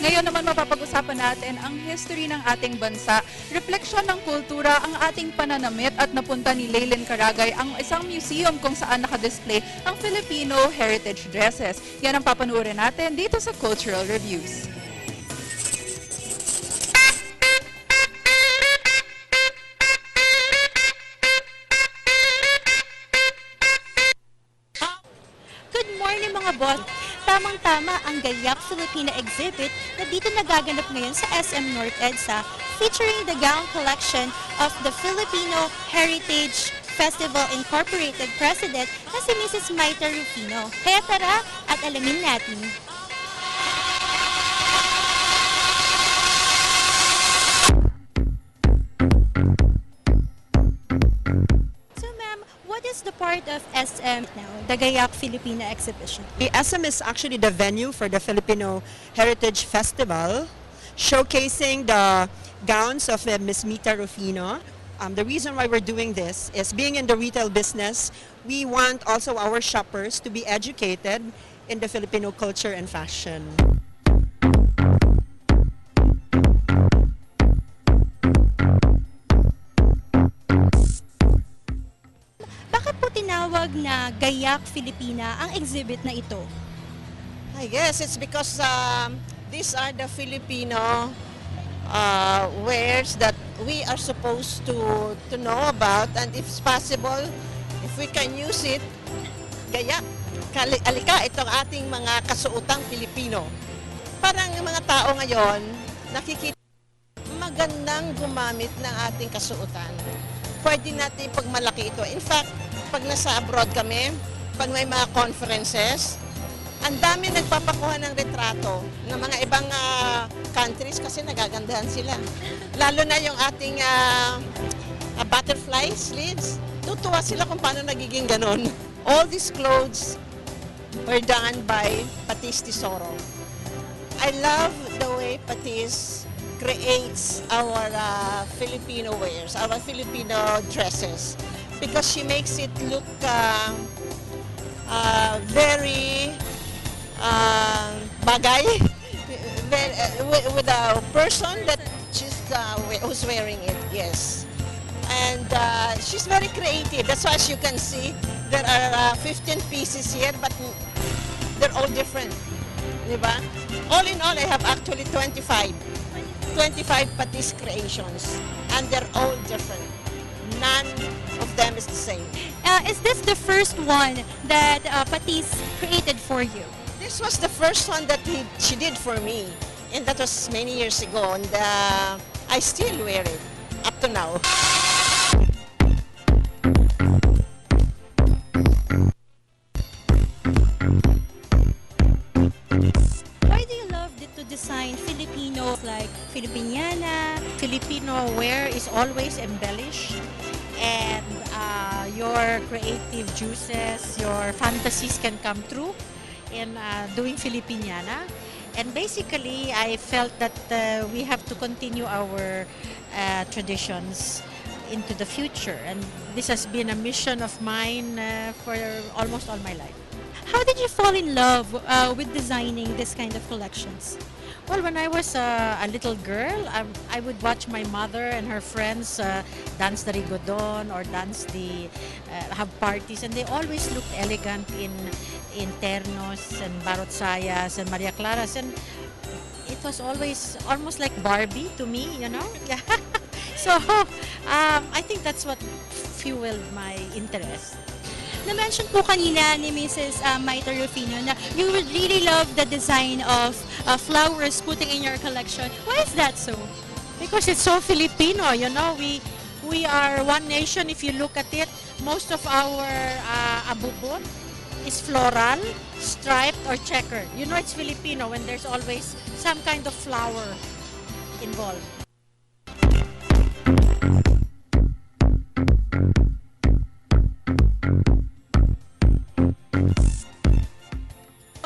Ngayon naman mapapag-usapan natin ang history ng ating bansa. Refleksyon ng kultura ang ating pananamit at napunta ni Leylin Caragay ang isang museum kung saan nakadisplay ang Filipino heritage dresses. Yan ang papanuorin natin dito sa Cultural Reviews. Good morning mga boss! Tamang-tama ang Gayak Filipina exhibit na dito nagaganap ngayon sa SM North EDSA featuring the gown collection of the Filipino Heritage Festival Incorporated President na si Mrs. Maita Rufino. Kaya tara at alamin natin. What is the part of SM now, the Gayak Filipina exhibition? The SM is actually the venue for the Filipino Heritage Festival, showcasing the gowns of Ms. Mita Rufino. The reason why we're doing this is being in the retail business, we want also our shoppers to be educated in the Filipino culture and fashion. Bakit po tinawag na Gayak Filipina ang exhibit na ito? I guess it's because these are the Filipino wares that we are supposed to know about, and if it's possible, if we can use it, Gayak, alika, itong ating mga kasuotang Filipino. Parang mga tao ngayon, nakikita magandang gumamit ng ating kasuotan. Pwede natin pagmalaki ito. In fact, pag nasa abroad kami, pag may mga conferences, ang dami nagpapakuha ng retrato ng mga ibang countries kasi nagagandahan sila. Lalo na yung ating butterfly sleeves. Tutuwa sila kung paano nagiging ganon. All these clothes were done by Patis Tesoro. I love the way Patis creates our Filipino wares, our Filipino dresses, because she makes it look very bagay with a person that who's wearing it, yes. And she's very creative. That's why, as you can see, there are 15 pieces here, but they're all different. Diba? All in all, I have actually 25 Patis creations, and they're all different. None of them is the same. Is this the first one that Patis created for you? This was the first one that she did for me, and that was many years ago, and I still wear it up to now. Why do you love to design Filipino like Filipiniana? Filipino wear is always embellished, and your creative juices, your fantasies can come true in doing Filipiniana. And basically, I felt that we have to continue our traditions into the future, and this has been a mission of mine for almost all my life. How did you fall in love with designing this kind of collections? Well, when I was a little girl, I would watch my mother and her friends dance the rigodon or have parties, and they always looked elegant in ternos and barot sayas and Maria Claras, and it was always almost like Barbie to me, you know. Yeah. So I think that's what fueled my interest. Na-mention po kanina ni Mrs. Maita Rufino na you would really love the design of flowers putting in your collection. Why is that so? Because it's so Filipino, you know. We are one nation. If you look at it, most of our abubot is floral, striped, or checkered. You know it's Filipino when there's always some kind of flower involved.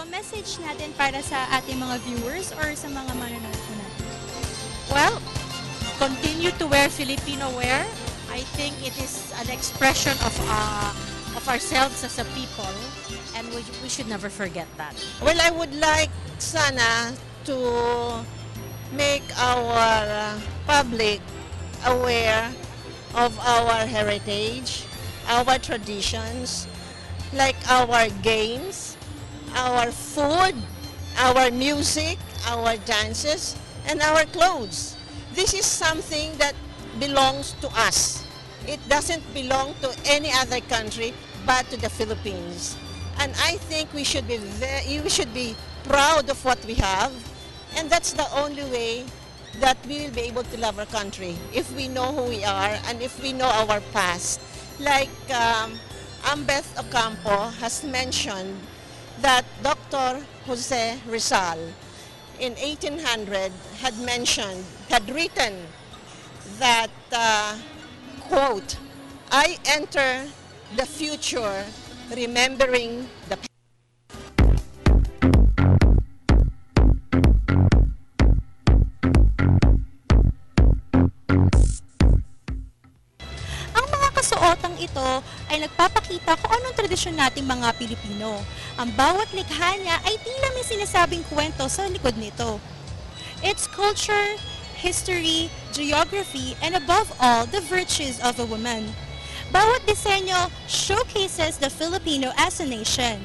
Message natin para sa ating mga viewers or sa mga manonood po natin? Well, continue to wear Filipino wear. I think it is an expression of ourselves as a people, and we should never forget that. Well, I would like sana to make our public aware of our heritage, our traditions, like our games, our food, our music, our dances, and our clothes. This is something that belongs to us. It doesn't belong to any other country but to the Philippines. And I think we should be proud of what we have, and that's the only way that we will be able to love our country, if we know who we are and if we know our past. Like Ambeth Ocampo has mentioned that Dr. Jose Rizal in 1800 had written that, quote, "I enter the future remembering the past." Ang mga kasuotang ito ay nagpapakita kung anong tradisyon nating mga Pilipino. Ang bawat likha niya ay tila may sinasabing kwento sa likod nito. Its culture, history, geography, and above all, the virtues of a woman. Bawat disenyo showcases the Filipino as a nation.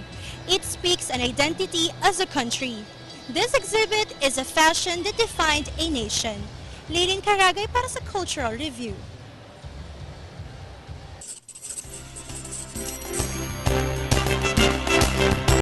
It speaks an identity as a country. This exhibit is a fashion that defined a nation. Leilin Caragay para sa Cultural Review.